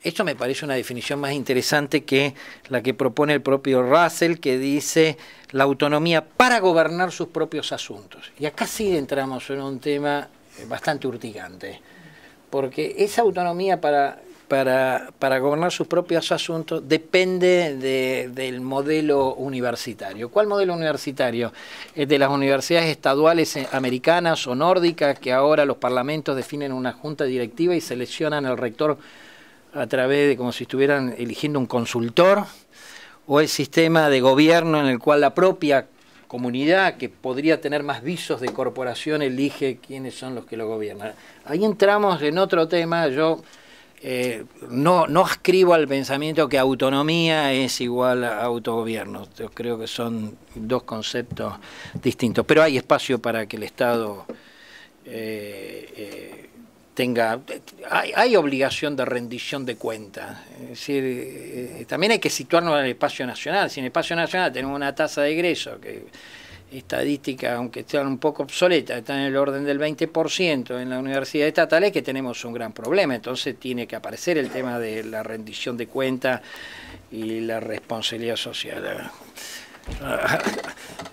Esto me parece una definición más interesante que la que propone el propio Russell, que dice la autonomía para gobernar sus propios asuntos. Y acá sí entramos en un tema bastante urticante, porque esa autonomía para gobernar sus propios asuntos depende del modelo universitario. ¿Cuál modelo universitario? ¿El de las universidades estaduales americanas o nórdicas, que ahora los parlamentos definen una junta directiva y seleccionan al rector a través de como si estuvieran eligiendo un consultor? ¿O el sistema de gobierno en el cual la propia comunidad, que podría tener más visos de corporación, elige quiénes son los que lo gobiernan? Ahí entramos en otro tema. Yo no ascribo al pensamiento que autonomía es igual a autogobierno. Yo creo que son dos conceptos distintos, pero hay espacio para que el Estado hay obligación de rendición de cuentas. Es decir, también hay que situarnos en el espacio nacional. Si en el espacio nacional tenemos una tasa de egreso que estadística, aunque estén un poco obsoleta, está en el orden del 20% en la universidad estatal, es que tenemos un gran problema. Entonces tiene que aparecer el tema de la rendición de cuentas y la responsabilidad social.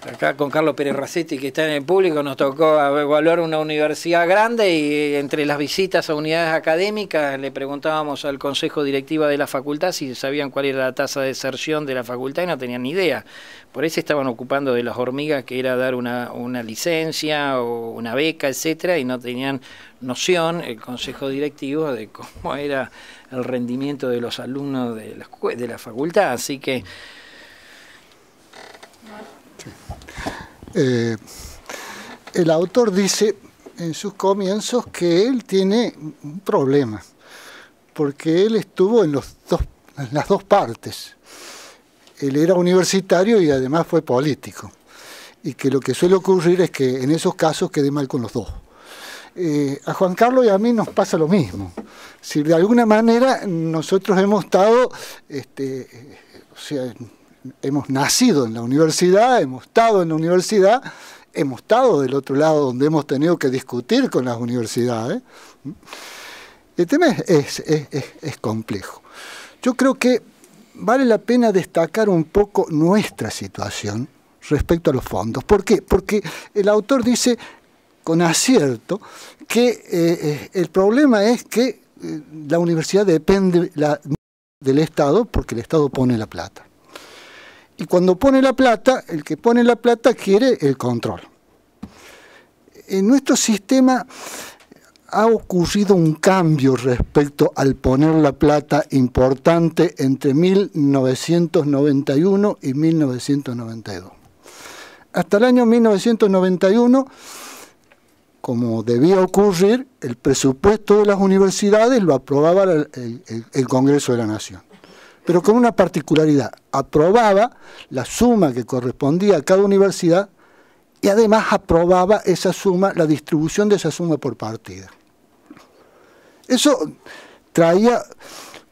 Acá con Carlos Pérez Racetti, que está en el público, nos tocó evaluar una universidad grande y entre las visitas a unidades académicas le preguntábamos al consejo directivo de la facultad si sabían cuál era la tasa de deserción de la facultad y no tenían ni idea. Por eso estaban ocupando de las hormigas, que era dar una licencia o una beca, etcétera, y no tenían noción el consejo directivo de cómo era el rendimiento de los alumnos de la facultad. Así que el autor dice en sus comienzos que él tiene un problema, porque él estuvo en las dos partes. Él era universitario y además fue político, y que lo que suele ocurrir es que en esos casos quede mal con los dos. A Juan Carlos y a mí nos pasa lo mismo. Si de alguna manera nosotros hemos estado, o sea, hemos nacido en la universidad, hemos estado en la universidad, hemos estado del otro lado donde hemos tenido que discutir con las universidades. El tema es complejo. Yo creo que vale la pena destacar un poco nuestra situación respecto a los fondos. ¿Por qué? Porque el autor dice con acierto que el problema es que la universidad depende del Estado, porque el Estado pone la plata. Y cuando pone la plata, el que pone la plata quiere el control. En nuestro sistema ha ocurrido un cambio respecto al poner la plata importante entre 1991 y 1992. Hasta el año 1991, como debía ocurrir, el presupuesto de las universidades lo aprobaba el Congreso de la Nación. Pero con una particularidad: aprobaba la suma que correspondía a cada universidad y además aprobaba esa suma, la distribución de esa suma por partida. Eso traía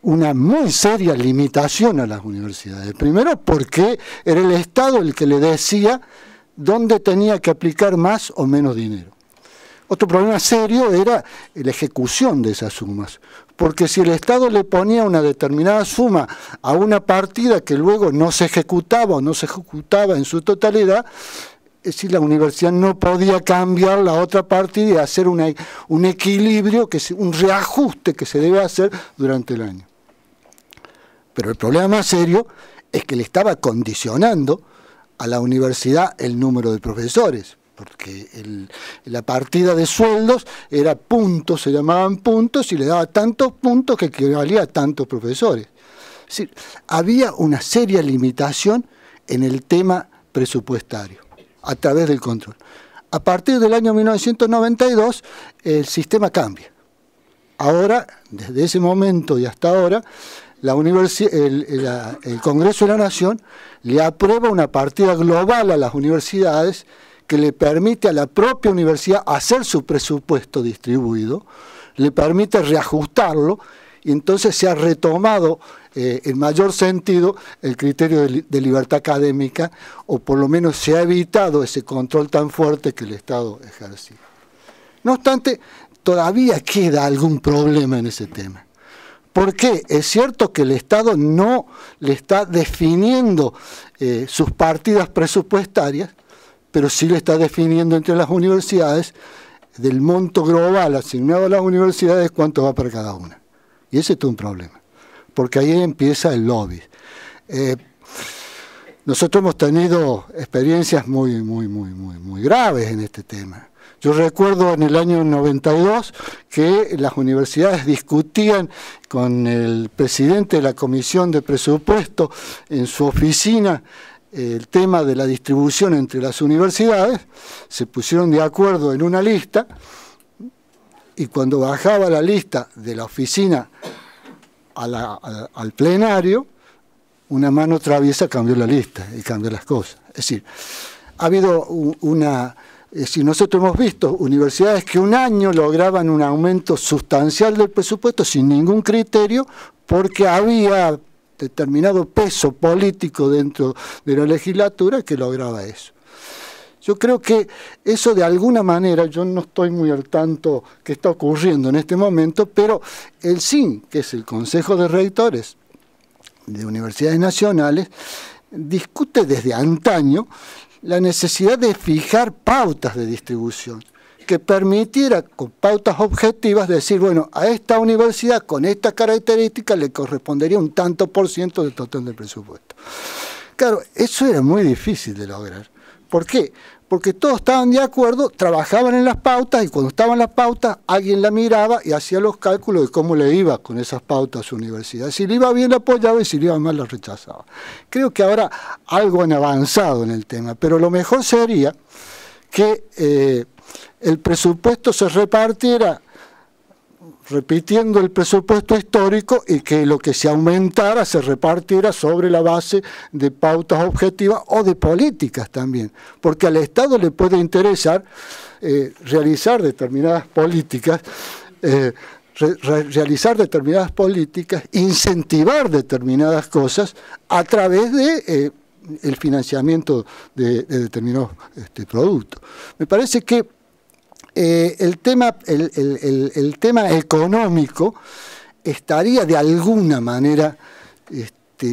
una muy seria limitación a las universidades. Primero, porque era el Estado el que le decía dónde tenía que aplicar más o menos dinero. Otro problema serio era la ejecución de esas sumas, porque si el Estado le ponía una determinada suma a una partida que luego no se ejecutaba o no se ejecutaba en su totalidad, es decir, la universidad no podía cambiar la otra partida y hacer un equilibrio, un reajuste que se debe hacer durante el año. Pero el problema más serio es que le estaba condicionando a la universidad el número de profesores, porque la partida de sueldos era puntos, se llamaban puntos, y le daba tantos puntos que equivalía a tantos profesores. Es decir, había una seria limitación en el tema presupuestario, a través del control. A partir del año 1992, el sistema cambia. Ahora, desde ese momento y hasta ahora, el Congreso de la Nación le aprueba una partida global a las universidades que le permite a la propia universidad hacer su presupuesto distribuido, le permite reajustarlo, y entonces se ha retomado en mayor sentido el criterio de libertad académica, o por lo menos se ha evitado ese control tan fuerte que el Estado ejercía. No obstante, todavía queda algún problema en ese tema, Porque es cierto que el Estado no le está definiendo sus partidas presupuestarias, pero sí le está definiendo entre las universidades del monto global asignado a las universidades cuánto va para cada una. Y ese es todo un problema, porque ahí empieza el lobby. Nosotros hemos tenido experiencias muy graves en este tema. Yo recuerdo en el año 92 que las universidades discutían con el presidente de la Comisión de Presupuesto en su oficina el tema de la distribución entre las universidades, se pusieron de acuerdo en una lista y cuando bajaba la lista de la oficina al plenario, una mano traviesa cambió la lista y cambió las cosas. Es decir, ha habido nosotros hemos visto universidades que un año lograban un aumento sustancial del presupuesto sin ningún criterio porque había determinado peso político dentro de la legislatura que lograba eso. Yo creo que eso de alguna manera, yo no estoy muy al tanto qué está ocurriendo en este momento, pero el CIN, que es el Consejo de Rectores de Universidades Nacionales, discute desde antaño la necesidad de fijar pautas de distribución que permitiera con pautas objetivas decir, bueno, a esta universidad con esta característica le correspondería un tanto por ciento del total del presupuesto. Claro, eso era muy difícil de lograr. ¿Por qué? Porque todos estaban de acuerdo, trabajaban en las pautas y cuando estaban las pautas alguien la miraba y hacía los cálculos de cómo le iba con esas pautas a su universidad. Si le iba bien la apoyaba y si le iba mal la rechazaba. Creo que ahora algo han avanzado en el tema, pero lo mejor sería que el presupuesto se repartiera repitiendo el presupuesto histórico y que lo que se aumentara se repartiera sobre la base de pautas objetivas o de políticas también, porque al Estado le puede interesar realizar determinadas políticas, incentivar determinadas cosas a través de el financiamiento de determinados productos. Me parece que el tema económico estaría de alguna manera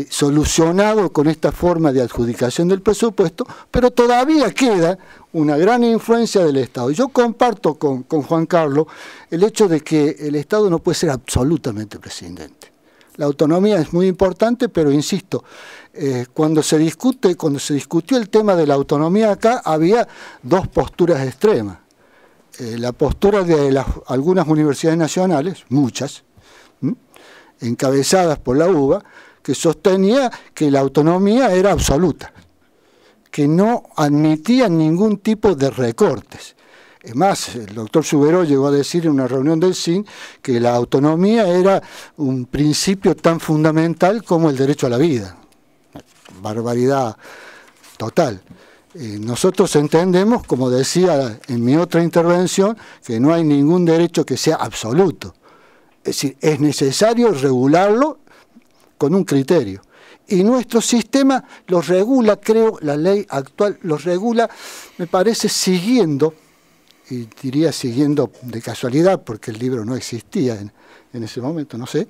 solucionado con esta forma de adjudicación del presupuesto, pero todavía queda una gran influencia del Estado. Yo comparto con Juan Carlos el hecho de que el Estado no puede ser absolutamente prescindente. La autonomía es muy importante, pero insisto, cuando se discutió el tema de la autonomía acá, había dos posturas extremas. La postura de algunas universidades nacionales, muchas, encabezadas por la UBA, que sostenía que la autonomía era absoluta, que no admitía ningún tipo de recortes. Es más, el doctor Suberó llegó a decir en una reunión del CIN que la autonomía era un principio tan fundamental como el derecho a la vida. Barbaridad total. Nosotros entendemos, como decía en mi otra intervención, que no hay ningún derecho que sea absoluto. Es decir, es necesario regularlo con un criterio. Y nuestro sistema lo regula, creo, la ley actual lo regula, me parece, siguiendo, y diría siguiendo de casualidad, porque el libro no existía en ese momento, no sé,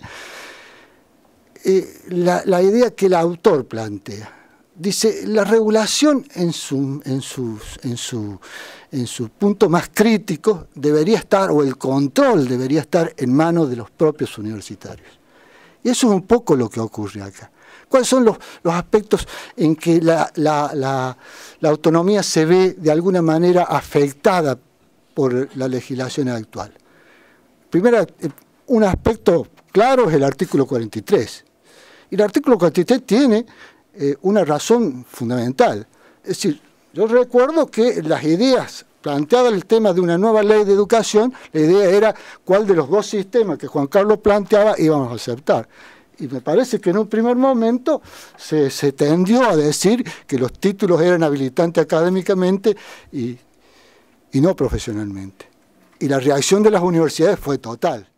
la idea que el autor plantea. Dice, la regulación en su punto más crítico debería estar, o el control debería estar en manos de los propios universitarios. Y eso es un poco lo que ocurre acá. ¿Cuáles son los aspectos en que la autonomía se ve de alguna manera afectada por la legislación actual? Primero, un aspecto claro es el artículo 43. Y el artículo 43 tiene una razón fundamental. Es decir, yo recuerdo que las ideas planteadas el tema de una nueva ley de educación, la idea era cuál de los dos sistemas que Juan Carlos planteaba íbamos a aceptar. Y me parece que en un primer momento se tendió a decir que los títulos eran habilitantes académicamente y no profesionalmente. Y la reacción de las universidades fue total.